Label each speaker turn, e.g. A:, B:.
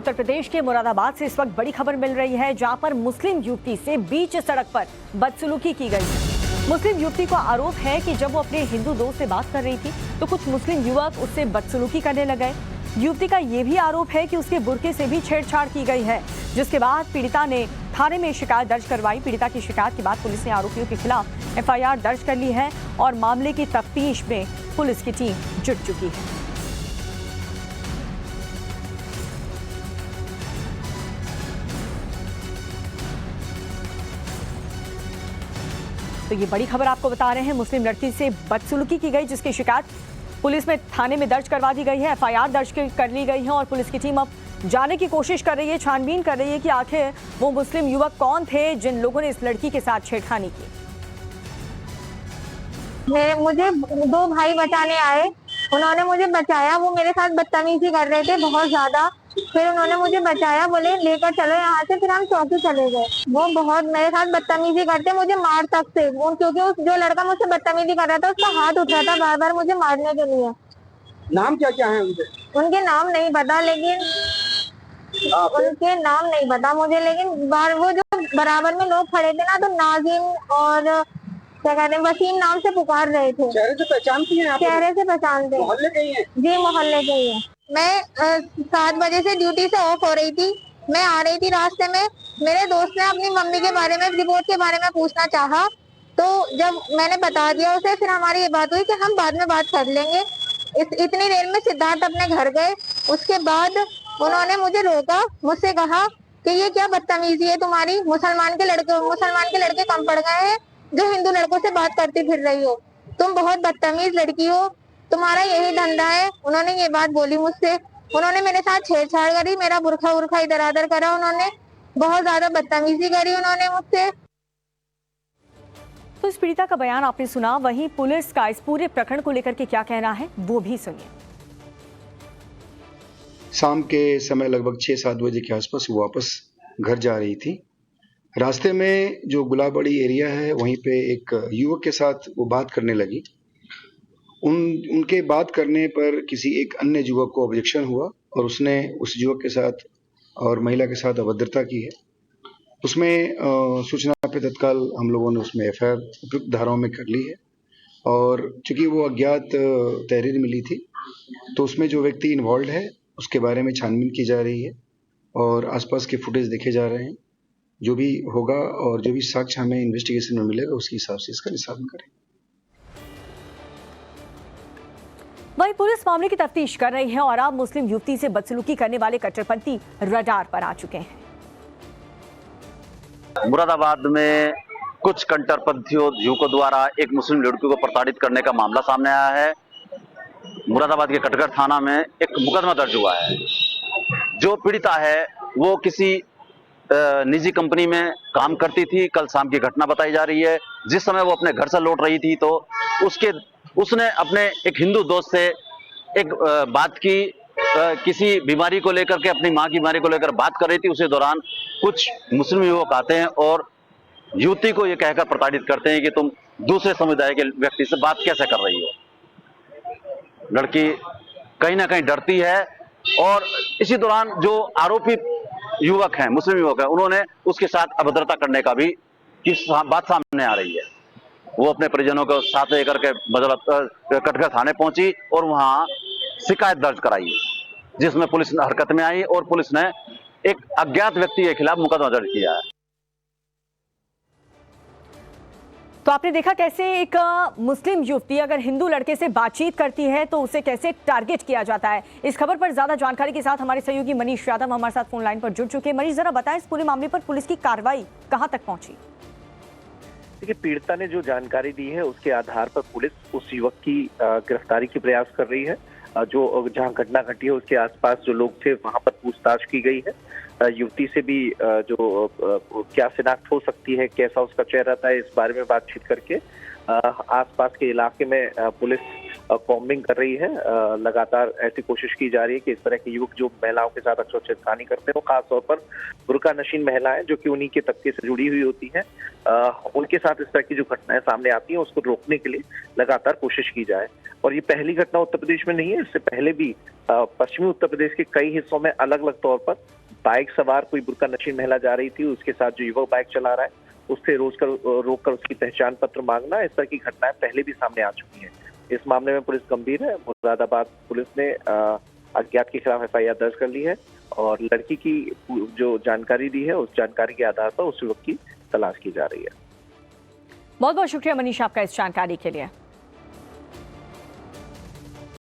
A: उत्तर प्रदेश के मुरादाबाद से इस वक्त बड़ी खबर मिल रही है, जहां पर मुस्लिम युवती से बीच सड़क पर बदसलूकी की गई। मुस्लिम युवती को आरोप है कि जब वो अपने हिंदू दोस्त से बात कर रही थी तो कुछ मुस्लिम युवक उससे बदसलूकी करने लगे। युवती का यह भी आरोप है कि उसके बुर्के से भी छेड़छाड़ की गई है, जिसके बाद पीड़िता ने थाने में शिकायत दर्ज करवाई। पीड़िता की शिकायत के बाद पुलिस ने आरोपियों के खिलाफ एफआईआर दर्ज कर ली है और मामले की तफ्तीश में पुलिस की टीम जुट चुकी है। तो ये बड़ी खबर आपको बता रहे हैं, मुस्लिम लड़की से बदसलूकी की गई, जिसकी शिकायत पुलिस में थाने में दर्ज करवा दी गई है, एफआईआर दर्ज कर ली गई है और पुलिस की टीम अब जाने की कोशिश कर रही है, छानबीन कर रही है कि आखिर वो मुस्लिम युवक कौन थे जिन लोगों ने इस लड़की के साथ छेड़खानी की।
B: मुझे दो भाई बचाने आए, उन्होंने मुझे बचाया। वो मेरे साथ बदतमीजी कर रहे थे बहुत ज्यादा, फिर उन्होंने मुझे बचाया, बोले लेकर चलो यहाँ से। फिर हम चौकी चले गए। वो बहुत मेरे साथ बदतमीजी करते, मुझे मार तक थे वो, क्योंकि उस जो लड़का मुझसे बदतमीजी कर रहा था उसका हाथ उठ रहा था बार बार मुझे मारने के लिए।
C: नाम क्या क्या है उनके?
B: उनके नाम नहीं पता, लेकिन उनके नाम नहीं पता मुझे, लेकिन बार वो जो बराबर में लोग खड़े थे ना, तो नाजिम और क्या कहते हैं वसीम नाम से पुकार रहे थे।
C: चेहरे से पहचानती हैं आप?
B: चेहरे से पहचानते।
C: मोहल्ले के ही हैं?
B: जी मोहल्ले के ही हैं। मैं 7 बजे से ड्यूटी से ऑफ हो रही थी। मैं आ रही थी, रास्ते में मेरे दोस्त ने अपनी मम्मी के बारे में, रिपोर्ट के बारे में पूछना चाहा, तो जब मैंने बता दिया उसे, फिर हमारी ये बात हुई कि हम बाद में बात कर लेंगे। इतनी देर में सिद्धार्थ अपने घर गए। उसके बाद उन्होंने मुझे रोका, मुझसे कहा कि ये क्या बदतमीजी है तुम्हारी, मुसलमान के लड़के कम पड़ गए हैं जो हिंदू लड़कों से बात करती फिर रही हो, तुम बहुत बदतमीज लड़की हो, तुम्हारा यही धंधा है। उन्होंने ये बात बोली मुझसे। उन्होंने मेरे साथ छेड़छाड़ करी, मेरा बुरखा इधर उधर करा, उन्होंने बहुत ज्यादा बदतमीजी करी उन्होंने मुझसे।
A: तो इस पीड़िता का बयान आपने सुना, वहीं पुलिस का इस पूरे प्रकरण को लेकर के क्या कहना है वो भी सुनिए।
D: शाम के समय लगभग 6-7 बजे के आसपास वो वापस घर जा रही थी। रास्ते में जो गुलाबड़ी एरिया है वहीं पे एक युवक के साथ वो बात करने लगी। उनके बात करने पर किसी एक अन्य युवक को ऑब्जेक्शन हुआ और उसने उस युवक के साथ और महिला के साथ अभद्रता की है। उसमें सूचना पे तत्काल हम लोगों ने उसमें एफआईआर उपयुक्त धाराओं में कर ली है और चूंकि वो अज्ञात तहरीर मिली थी तो उसमें जो व्यक्ति इन्वॉल्व है उसके बारे में छानबीन की जा रही है और आसपास के फुटेज देखे जा रहे हैं। जो भी होगा और जो भी साक्ष्य हमें इन्वेस्टिगेशन में मिलेगा उसके हिसाब से इसका निष्पादन करें।
A: वहीं पुलिस मामले की तफ्तीश कर रही है और अब मुस्लिम युवती से बदसलूकी करने वाले कट्टरपंथी रडार पर आ चुके हैं।
E: मुरादाबाद में कुछ कट्टरपंथियों युवकों द्वारा एक मुस्लिम लड़की को प्रताड़ित करने का मामला सामने आया है। मुरादाबाद के कटघर थाना में एक मुकदमा दर्ज हुआ है। जो पीड़िता है वो किसी निजी कंपनी में काम करती थी। कल शाम की घटना बताई जा रही है। जिस समय वो अपने घर से लौट रही थी तो उसने अपने एक हिंदू दोस्त से एक बात की, किसी बीमारी को लेकर के, अपनी माँ की बीमारी को लेकर बात कर रही थी। उसी दौरान कुछ मुस्लिम युवक आते हैं और युवती को ये कहकर प्रताड़ित करते हैं कि तुम दूसरे समुदाय के व्यक्ति से बात कैसे कर रही हो। लड़की कहीं ना कहीं डरती है और इसी दौरान जो आरोपी युवक हैं, मुस्लिम युवक हैं, उन्होंने उसके साथ अभद्रता करने का भी बात सामने आ रही है। वो अपने परिजनों को साथ लेकर के कटघर थाने पहुंची और वहां शिकायत दर्ज कराई, जिसमें पुलिस हरकत में आई और पुलिस ने एक अज्ञात व्यक्ति के खिलाफ मुकदमा दर्ज किया है।
A: तो आपने देखा कैसे एक मुस्लिम युवती अगर हिंदू लड़के से बातचीत करती है तो उसे कैसे टारगेट किया जाता है। इस खबर पर ज्यादा जानकारी के साथ हमारे सहयोगी मनीष यादव हमारे साथ फोन लाइन पर जुड़ चुके हैं। मनीष, जरा बताएं इस पूरे मामले पर पुलिस की कार्रवाई कहां तक पहुंची?
F: देखिए, पीड़िता ने जो जानकारी दी है उसके आधार पर पुलिस उस युवक की गिरफ्तारी की प्रयास कर रही है। जो जहां घटना घटी है उसके आसपास जो लोग थे वहां पर पूछताछ की गई है। युवती से भी जो क्या शिनाख्त हो सकती है, कैसा उसका चेहरा था, इस बारे में बातचीत करके आसपास के इलाके में पुलिस कॉम्बिंग कर रही है। लगातार ऐसी कोशिश की जा रही है कि इस तरह के युवक जो महिलाओं के साथ अक्सर छेड़खानी करते हैं, वो खासतौर पर बुर्का नशीन महिलाएं जो कि उन्हीं के तबके से जुड़ी हुई होती हैं, उनके साथ इस तरह की जो घटनाएं सामने आती हैं उसको रोकने के लिए लगातार कोशिश की जाए। और ये पहली घटना उत्तर प्रदेश में नहीं है, इससे पहले भी पश्चिमी उत्तर प्रदेश के कई हिस्सों में अलग अलग तौर पर बाइक सवार कोई बुर्का नशीन महिला जा रही थी, उसके साथ जो युवक बाइक चला रहा है उससे रोककर उसकी पहचान पत्र मांगना, इस तरह की घटनाएं पहले भी सामने आ चुकी हैं। इस मामले में पुलिस गंभीर है। मुरादाबाद पुलिस ने अज्ञात के खिलाफ FIR दर्ज कर ली है और लड़की की जो जानकारी दी है उस जानकारी के आधार पर उस युवक की तलाश की जा रही है।
A: बहुत बहुत शुक्रिया मनीष आपका इस जानकारी के लिए।